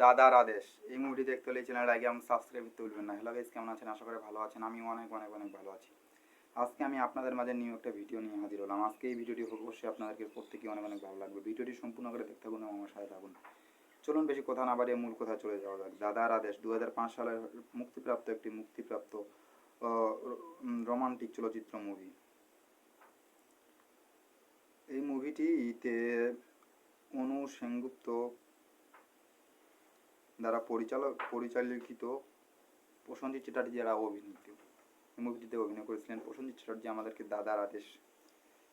দাদার আদেশ। এই মুভিটি দেখতে হলে চ্যানেল আগে আমি সাবস্ক্রাইব করতে ভুলবেন না। হ্যালো গাইস, কেমন আছেন? আশা করি ভালো আছেন। আমি অনেক অনেক অনেক ভালো আছি। আজকে আমি আপনাদের মাঝে নিউ একটা ভিডিও নিয়ে হাজির হলাম। আজকে এই ভিডিওটি অবশ্যই আপনাদেরকে প্রত্যেকেই অনেক অনেক ভালো লাগবে। ভিডিওটি সম্পূর্ণ করে দেখতে থাকুন এবং আমার সাথে থাকুন। চলুন বেশি কথা না বাড়িয়ে মূল কথা চলে যাওয়া যাক। দাদার আদেশ 2005 সালে মুক্তিপ্রাপ্ত রোমান্টিক চলচ্চিত্র মুভি। এই মুভিটিতে অনু সেনগুপ্ত দ্বারা পরিচালিত প্রসেনজিৎ চ্যাটার্জি দ্বারা অভিনীত এই মুভিটিতে অভিনয় করেছিলেন প্রসেনজিৎ চ্যাটার্জি। আমাদেরকে দাদার আদেশ,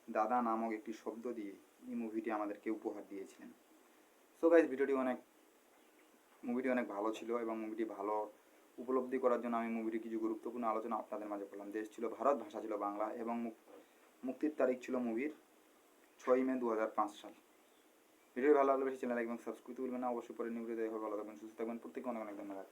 দাদা নামক একটি শব্দ দিয়ে এই মুভিটি আমাদেরকে উপহার দিয়েছিলেন। সো গাইজ, মুভিটি অনেক ভালো ছিল এবং মুভিটি ভালো উপলব্ধি করার জন্য আমি মুভিটি কিছু গুরুত্বপূর্ণ আলোচনা আপনাদের মাঝে করলাম। দেশ ছিল ভারত, ভাষা ছিল বাংলা এবং মুক্তির তারিখ ছিল মুভির 6 মে 2005 সাল। ভিডিও ভালো লাগলে বেশি চ্যানেল এবং সাবস্ক্রাইব করতে ভুলবেন না। অবশ্যই পরে নিউ ভিডিও দেখা হবে। ভালো থাকবেন, সুস্থ থাকবেন, প্রত্যেকে অনেক অনেক ধন্যবাদ।